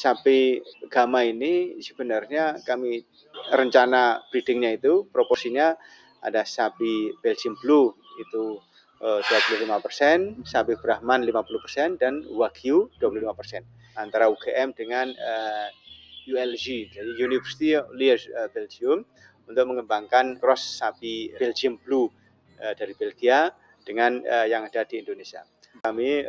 Sapi Gama ini sebenarnya kami rencana breedingnya itu proporsinya ada sapi Belgian Blue itu 25%, sapi Brahman 50%, dan Wagyu 25%. Antara UGM dengan ULG, jadi University of Liège Belgium, untuk mengembangkan cross sapi Belgian Blue dari Belgia dengan yang ada di Indonesia. Kami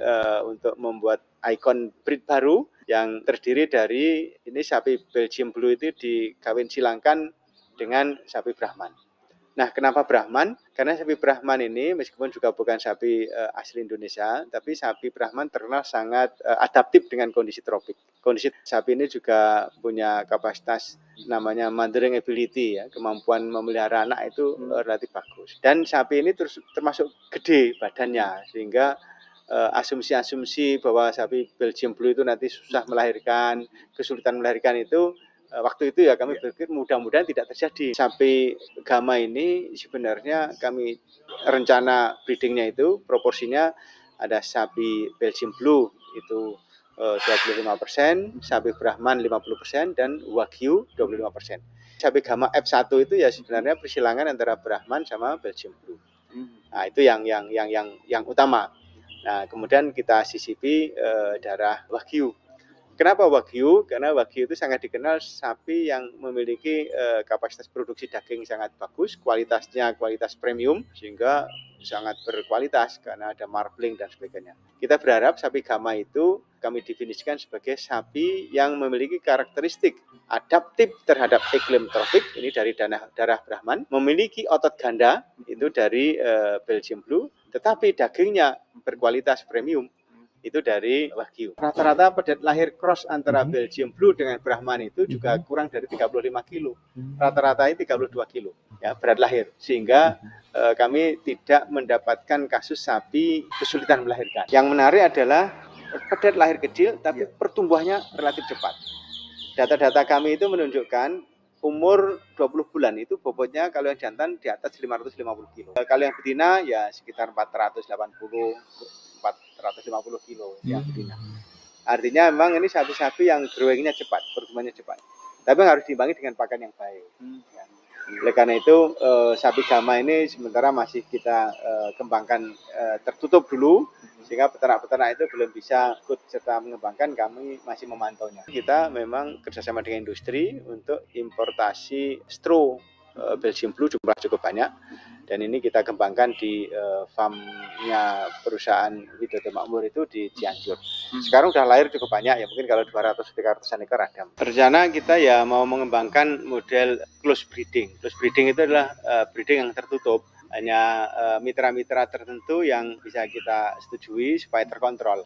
untuk membuat ikon breed baru yang terdiri dari ini sapi Belgian Blue itu dikawin silangkan dengan sapi Brahman. Nah, kenapa Brahman? Karena sapi Brahman ini meskipun juga bukan sapi asli Indonesia, tapi sapi Brahman terkenal sangat adaptif dengan kondisi tropik. Kondisi sapi ini juga punya kapasitas namanya mothering ability, ya, kemampuan memelihara anak itu relatif bagus. Dan sapi ini termasuk gede badannya, sehingga asumsi-asumsi bahwa sapi Belgian Blue itu nanti susah melahirkan, kesulitan melahirkan itu waktu itu ya kami berpikir mudah-mudahan tidak terjadi. Sapi Gama ini sebenarnya kami rencana breedingnya itu proporsinya ada sapi Belgian Blue itu 25%, sapi Brahman 50%, dan Wagyu 25%. Sapi Gama F1 itu ya sebenarnya persilangan antara Brahman sama Belgian Blue. Nah, itu yang utama. Nah, kemudian kita sisipi darah Wagyu. Kenapa Wagyu? Karena Wagyu itu sangat dikenal sapi yang memiliki kapasitas produksi daging sangat bagus, kualitasnya kualitas premium, sehingga sangat berkualitas karena ada marbling dan sebagainya. Kita berharap sapi Gama itu kami definisikan sebagai sapi yang memiliki karakteristik adaptif terhadap iklim tropik, ini dari darah Brahman, memiliki otot ganda, itu dari Belgian Blue, tetapi dagingnya berkualitas premium, itu dari Wagyu. Rata-rata pada lahir cross antara Belgian Blue dengan Brahman itu juga kurang dari 35 kilo. Rata-ratanya 32 kilo ya berat lahir. Sehingga kami tidak mendapatkan kasus sapi kesulitan melahirkan. Yang menarik adalah pedet lahir kecil tapi pertumbuhannya relatif cepat. Data-data kami itu menunjukkan umur 20 bulan itu bobotnya kalau yang jantan di atas 550 kilo. Kalau yang betina ya sekitar 450 kilo yang betina. Artinya memang ini sapi-sapi yang growingnya cepat, pertumbuhannya cepat. Tapi harus diimbangi dengan pakan yang baik. Ya. Oleh karena itu sapi Gama ini sementara masih kita kembangkan tertutup dulu, sehingga peternak-peternak itu belum bisa ikut serta mengembangkan, kami masih memantaunya. Kita memang kerjasama dengan industri untuk importasi straw Belgian Blue jumlah cukup banyak, dan ini kita kembangkan di farmnya perusahaan Widodo Makmur itu di Cianjur. Sekarang udah lahir cukup banyak ya, mungkin kalau 200-300 ekor ada. Rencana kita ya mau mengembangkan model close breeding. Close breeding itu adalah breeding yang tertutup, hanya mitra-mitra tertentu yang bisa kita setujui supaya terkontrol.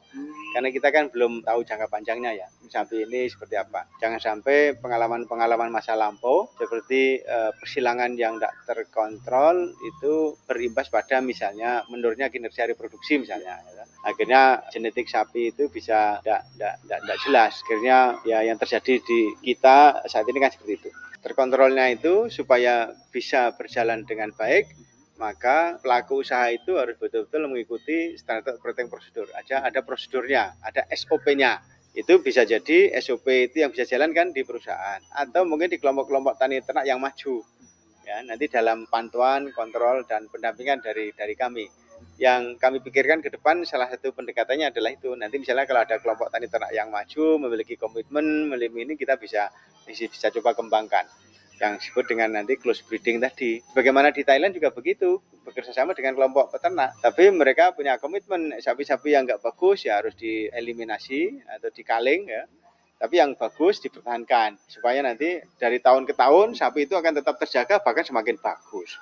Karena kita kan belum tahu jangka panjangnya ya, sapi ini seperti apa. Jangan sampai pengalaman-pengalaman masa lampau seperti persilangan yang tidak terkontrol itu berimbas pada misalnya menurunnya kinerja reproduksi misalnya. Akhirnya genetik sapi itu bisa tidak jelas. Akhirnya ya yang terjadi di kita saat ini kan seperti itu. Terkontrolnya itu supaya bisa berjalan dengan baik, maka pelaku usaha itu harus betul-betul mengikuti standar operating procedure. Ada prosedurnya, ada SOP-nya. Itu bisa jadi SOP itu yang bisa jalan kan di perusahaan atau mungkin di kelompok-kelompok tani ternak yang maju. Ya, nanti dalam pantauan, kontrol, dan pendampingan dari kami. Yang kami pikirkan ke depan salah satu pendekatannya adalah itu. Nanti misalnya kalau ada kelompok tani ternak yang maju, memiliki komitmen, ini kita bisa coba kembangkan. Yang disebut dengan nanti close breeding tadi. Bagaimana di Thailand juga begitu, bekerja sama dengan kelompok peternak. Tapi mereka punya komitmen, sapi-sapi yang nggak bagus ya harus dieliminasi atau dikaling ya. Tapi yang bagus dipertahankan supaya nanti dari tahun ke tahun sapi itu akan tetap terjaga bahkan semakin bagus.